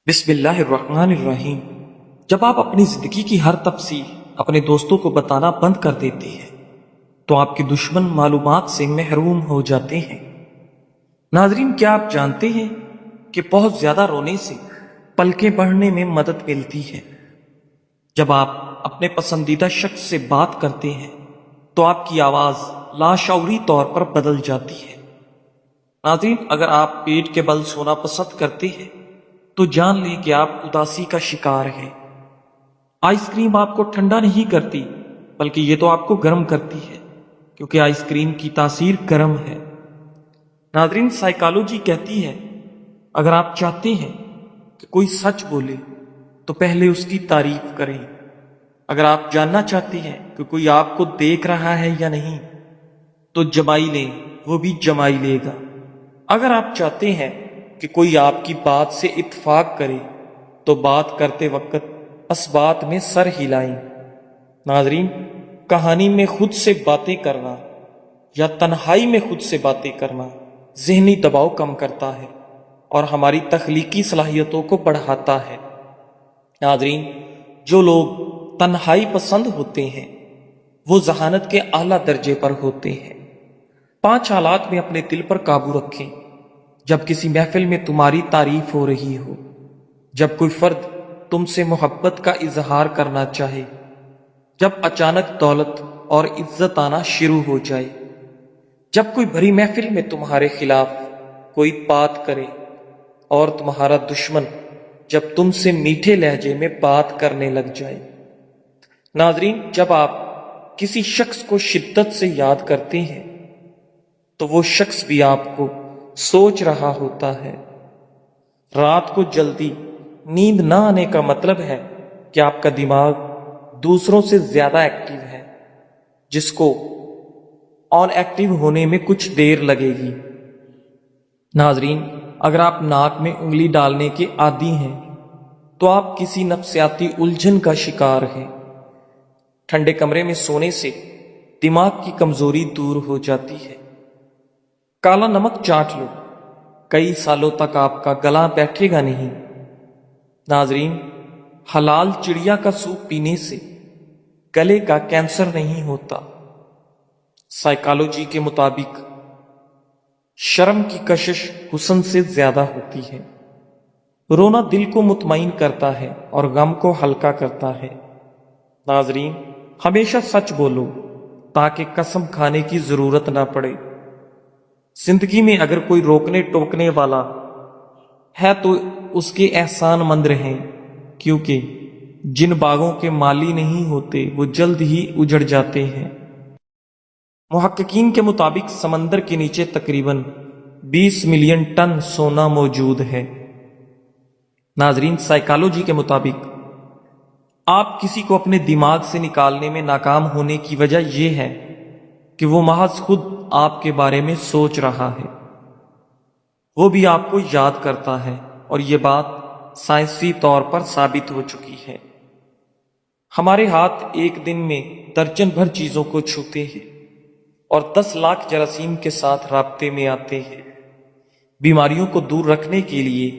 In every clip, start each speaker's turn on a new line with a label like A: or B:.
A: بسم اللہ الرحمن الرحیم۔ جب آپ اپنی زندگی کی ہر تفصیل اپنے دوستوں کو بتانا بند کر دیتے ہیں تو آپ کے دشمن معلومات سے محروم ہو جاتے ہیں۔ ناظرین، کیا آپ جانتے ہیں کہ بہت زیادہ رونے سے پلکیں بڑھنے میں مدد ملتی ہے؟ جب آپ اپنے پسندیدہ شخص سے بات کرتے ہیں تو آپ کی آواز لاشعوری طور پر بدل جاتی ہے۔ ناظرین، اگر آپ پیٹ کے بل سونا پسند کرتے ہیں تو جان لیں کہ آپ اداسی کا شکار ہیں۔ آئس کریم آپ کو ٹھنڈا نہیں کرتی بلکہ یہ تو آپ کو گرم کرتی ہے، کیونکہ آئس کریم کی تاثیر گرم ہے۔ ناظرین، سائیکالوجی کہتی ہے اگر آپ چاہتے ہیں کہ کوئی سچ بولے تو پہلے اس کی تعریف کریں۔ اگر آپ جاننا چاہتے ہیں کہ کوئی آپ کو دیکھ رہا ہے یا نہیں تو جمائی لیں، وہ بھی جمائی لے گا۔ اگر آپ چاہتے ہیں کہ کوئی آپ کی بات سے اتفاق کرے تو بات کرتے وقت اسبات میں سر ہلائیں۔ ناظرین، کہانی میں خود سے باتیں کرنا یا تنہائی میں خود سے باتیں کرنا ذہنی دباؤ کم کرتا ہے اور ہماری تخلیقی صلاحیتوں کو بڑھاتا ہے۔ ناظرین، جو لوگ تنہائی پسند ہوتے ہیں وہ ذہانت کے اعلیٰ درجے پر ہوتے ہیں۔ 5 حالات میں اپنے دل پر قابو رکھیں۔ جب کسی محفل میں تمہاری تعریف ہو رہی ہو، جب کوئی فرد تم سے محبت کا اظہار کرنا چاہے، جب اچانک دولت اور عزت آنا شروع ہو جائے، جب کوئی بھری محفل میں تمہارے خلاف کوئی بات کرے اور تمہارا دشمن جب تم سے میٹھے لہجے میں بات کرنے لگ جائے۔ ناظرین، جب آپ کسی شخص کو شدت سے یاد کرتے ہیں تو وہ شخص بھی آپ کو سوچ رہا ہوتا ہے۔ رات کو جلدی نیند نہ آنے کا مطلب ہے کہ آپ کا دماغ دوسروں سے زیادہ ایکٹیو ہے، جس کو آن ایکٹیو ہونے میں کچھ دیر لگے گی۔ ناظرین، اگر آپ ناک میں انگلی ڈالنے کے عادی ہیں تو آپ کسی نفسیاتی الجھن کا شکار ہیں۔ ٹھنڈے کمرے میں سونے سے دماغ کی کمزوری دور ہو جاتی ہے۔ کالا نمک چاٹ لو، کئی سالوں تک آپ کا گلا بیٹھے گا نہیں۔ ناظرین، حلال چڑیا کا سوپ پینے سے گلے کا کینسر نہیں ہوتا۔ سائیکالوجی کے مطابق شرم کی کشش حسن سے زیادہ ہوتی ہے۔ رونا دل کو مطمئن کرتا ہے اور غم کو ہلکا کرتا ہے۔ ناظرین، ہمیشہ سچ بولو تاکہ قسم کھانے کی ضرورت نہ پڑے۔ زندگی میں اگر کوئی روکنے ٹوکنے والا ہے تو اس کے احسان مند رہیں، کیونکہ جن باغوں کے مالی نہیں ہوتے وہ جلد ہی اجڑ جاتے ہیں۔ محققین کے مطابق سمندر کے نیچے تقریباً 20 ملین ٹن سونا موجود ہے۔ ناظرین، سائیکالوجی کے مطابق آپ کسی کو اپنے دماغ سے نکالنے میں ناکام ہونے کی وجہ یہ ہے کہ وہ محض خود آپ کے بارے میں سوچ رہا ہے، وہ بھی آپ کو یاد کرتا ہے، اور یہ بات سائنسی طور پر ثابت ہو چکی ہے۔ ہمارے ہاتھ ایک دن میں درجن بھر چیزوں کو چھوتے ہیں اور 10 لاکھ جراثیم کے ساتھ رابطے میں آتے ہیں۔ بیماریوں کو دور رکھنے کے لیے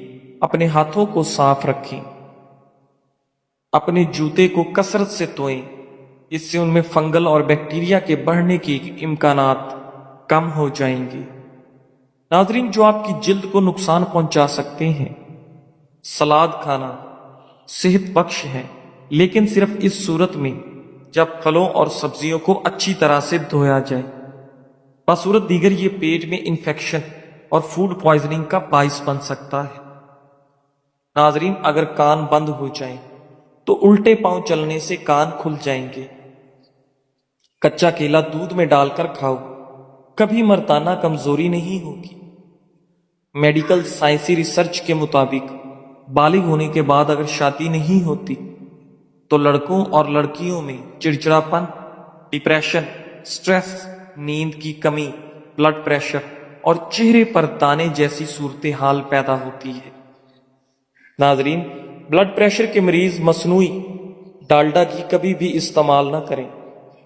A: اپنے ہاتھوں کو صاف رکھیں۔ اپنے جوتے کو کثرت سے دھوئیں، اس سے ان میں فنگل اور بیکٹیریا کے بڑھنے کے امکانات کم ہو جائیں گے۔ ناظرین، جو آپ کی جلد کو نقصان پہنچا سکتے ہیں، سلاد کھانا صحت بخش ہے، لیکن صرف اس صورت میں جب پھلوں اور سبزیوں کو اچھی طرح سے دھویا جائے۔ بصورت دیگر یہ پیٹ میں انفیکشن اور فوڈ پوائزننگ کا باعث بن سکتا ہے۔ ناظرین، اگر کان بند ہو جائیں تو الٹے پاؤں چلنے سے کان کھل جائیں گے۔ کچا کیلا دودھ میں ڈال کر کھاؤ، کبھی مردانہ کمزوری نہیں ہوگی۔ میڈیکل سائنسی ریسرچ کے مطابق بالغ ہونے کے بعد اگر شادی نہیں ہوتی تو لڑکوں اور لڑکیوں میں چڑچڑاپن، ڈپریشن، سٹریس، نیند کی کمی، بلڈ پریشر اور چہرے پر دانے جیسی صورتحال پیدا ہوتی ہے۔ ناظرین، بلڈ پریشر کے مریض مصنوعی ڈالڈا گھی کبھی بھی استعمال نہ کریں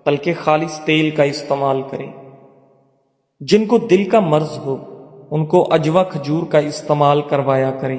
A: بلکہ خالص تیل کا استعمال کریں۔ جن کو دل کا مرض ہو ان کو عجوا کھجور کا استعمال کروایا کریں۔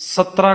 A: 17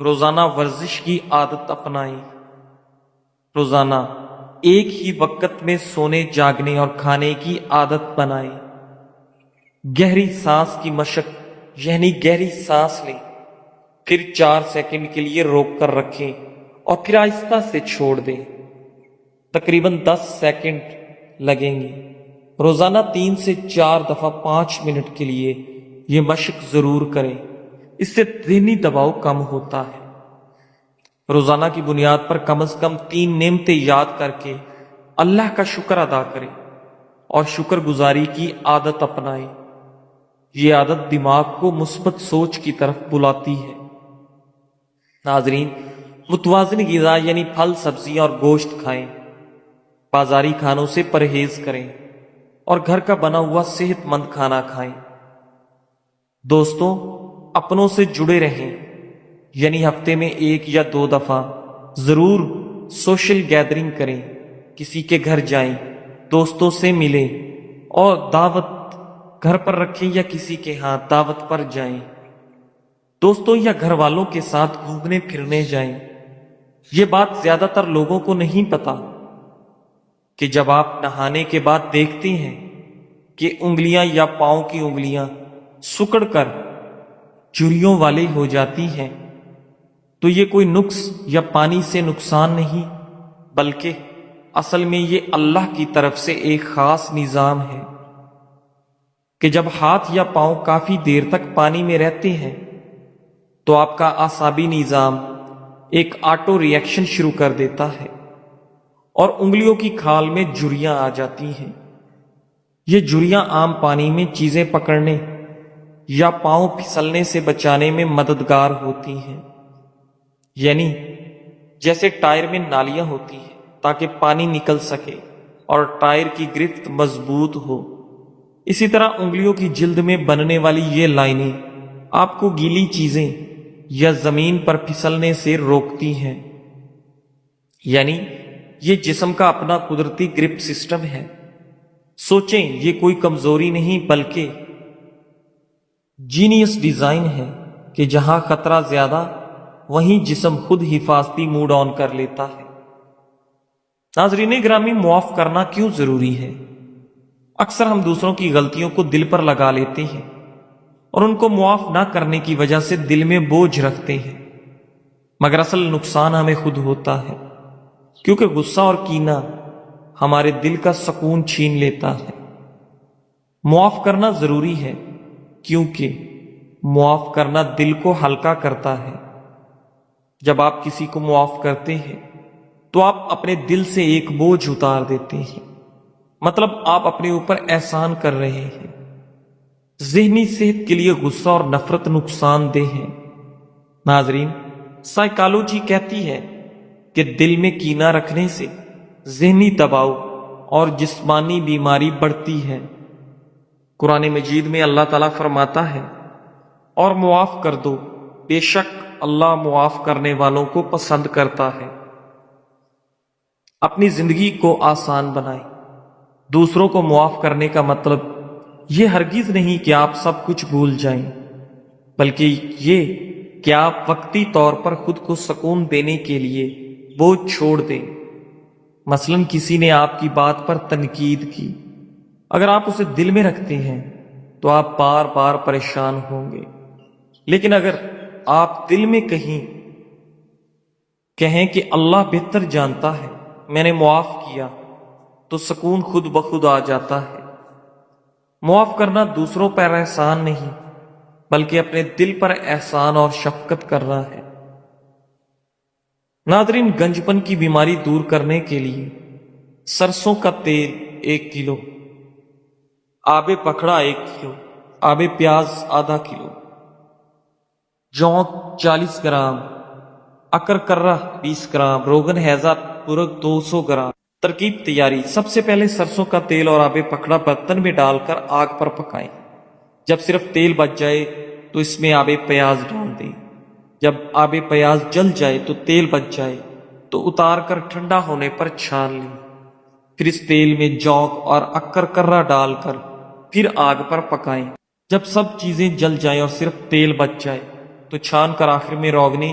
A: روزانہ ورزش کی عادت اپنائیں۔ روزانہ ایک ہی وقت میں سونے جاگنے اور کھانے کی عادت بنائیں۔ گہری سانس کی مشق یعنی گہری سانس لیں، پھر 4 سیکنڈ کے لیے روک کر رکھیں اور پھر آہستہ سے چھوڑ دیں۔ تقریباً 10 سیکنڈ لگیں گے۔ روزانہ 3 سے 4 دفعہ 5 منٹ کے لیے یہ مشق ضرور کریں، اس سے ذہنی دباؤ کم ہوتا ہے۔ روزانہ کی بنیاد پر کم از کم 3 نعمتیں یاد کر کے اللہ کا شکر ادا کریں اور شکر گزاری کی عادت اپنائیں۔ یہ عادت دماغ کو مثبت سوچ کی طرف بلاتی ہے۔ ناظرین، متوازن غذا یعنی پھل، سبزیاں اور گوشت کھائیں، بازاری کھانوں سے پرہیز کریں اور گھر کا بنا ہوا صحت مند کھانا کھائیں۔ دوستوں، اپنوں سے جڑے رہیں، یعنی ہفتے میں 1 یا 2 دفعہ ضرور سوشل گیدرنگ کریں، کسی کے گھر جائیں، دوستوں سے ملیں اور دعوت گھر پر رکھیں یا کسی کے ہاں دعوت پر جائیں۔ دوستوں یا گھر والوں کے ساتھ گھومنے پھرنے جائیں۔ یہ بات زیادہ تر لوگوں کو نہیں پتا کہ جب آپ نہانے کے بعد دیکھتے ہیں کہ انگلیاں یا پاؤں کی انگلیاں سکڑ کر جریوں والی ہو جاتی ہیں، تو یہ کوئی نقص یا پانی سے نقصان نہیں، بلکہ اصل میں یہ اللہ کی طرف سے ایک خاص نظام ہے کہ جب ہاتھ یا پاؤں کافی دیر تک پانی میں رہتے ہیں تو آپ کا اعصابی نظام ایک آٹو ری ایکشن شروع کر دیتا ہے اور انگلیوں کی کھال میں جھریاں آ جاتی ہیں۔ یہ جھریاں عام پانی میں چیزیں پکڑنے یا پاؤں پھسلنے سے بچانے میں مددگار ہوتی ہیں، یعنی جیسے ٹائر میں نالیاں ہوتی ہیں تاکہ پانی نکل سکے اور ٹائر کی گرفت مضبوط ہو، اسی طرح انگلیوں کی جلد میں بننے والی یہ لائنیں آپ کو گیلی چیزیں یا زمین پر پھسلنے سے روکتی ہیں۔ یعنی یہ جسم کا اپنا قدرتی گرپ سسٹم ہے۔ سوچیں، یہ کوئی کمزوری نہیں بلکہ جینیس ڈیزائن ہے کہ جہاں خطرہ زیادہ وہیں جسم خود حفاظتی موڈ آن کر لیتا ہے۔ ناظرین گرامی، معاف کرنا کیوں ضروری ہے؟ اکثر ہم دوسروں کی غلطیوں کو دل پر لگا لیتے ہیں اور ان کو معاف نہ کرنے کی وجہ سے دل میں بوجھ رکھتے ہیں، مگر اصل نقصان ہمیں خود ہوتا ہے، کیونکہ غصہ اور کینہ ہمارے دل کا سکون چھین لیتا ہے۔ معاف کرنا ضروری ہے کیونکہ معاف کرنا دل کو ہلکا کرتا ہے۔ جب آپ کسی کو معاف کرتے ہیں تو آپ اپنے دل سے ایک بوجھ اتار دیتے ہیں، مطلب آپ اپنے اوپر احسان کر رہے ہیں۔ ذہنی صحت کے لیے غصہ اور نفرت نقصان دہ ہیں۔ ناظرین، سائیکالوجی کہتی ہے کہ دل میں کینہ رکھنے سے ذہنی دباؤ اور جسمانی بیماری بڑھتی ہے۔ قرآن مجید میں اللہ تعالیٰ فرماتا ہے، اور معاف کر دو، بے شک اللہ معاف کرنے والوں کو پسند کرتا ہے۔ اپنی زندگی کو آسان بنائیں۔ دوسروں کو معاف کرنے کا مطلب یہ ہرگز نہیں کہ آپ سب کچھ بھول جائیں، بلکہ یہ کہ آپ وقتی طور پر خود کو سکون دینے کے لیے بوجھ چھوڑ دیں۔ مثلا کسی نے آپ کی بات پر تنقید کی، اگر آپ اسے دل میں رکھتے ہیں تو آپ بار بار پریشان ہوں گے، لیکن اگر آپ دل میں کہیں کہ اللہ بہتر جانتا ہے، میں نے معاف کیا، تو سکون خود بخود آ جاتا ہے۔ معاف کرنا دوسروں پر احسان نہیں بلکہ اپنے دل پر احسان اور شفقت کرنا ہے۔ ناظرین، گنجپن کی بیماری دور کرنے کے لیے سرسوں کا تیل 1 کلو، آب پکھڑا 1 کلو، آب پیاز آدھا کلو، جونک 40 گرام، اکر کرہ 20 گرام، روغن ہیضہ پورک 200 گرام۔ ترکیب تیاری: سب سے پہلے سرسوں کا تیل اور آب پکھڑا برتن میں ڈال کر آگ پر پکائیں۔ جب صرف تیل بچ جائے تو اس میں آب پیاز ڈال دیں۔ جب آب پیاز جل جائے تو تیل بچ جائے تو اتار کر ٹھنڈا ہونے پر چھان لیں۔ پھر اس تیل میں جونک اور اکر کرہ ڈال کر پھر آگ پر پکائیں۔ جب سب چیزیں جل جائیں اور صرف تیل بچ جائے تو چھان کر آخر میں روغنی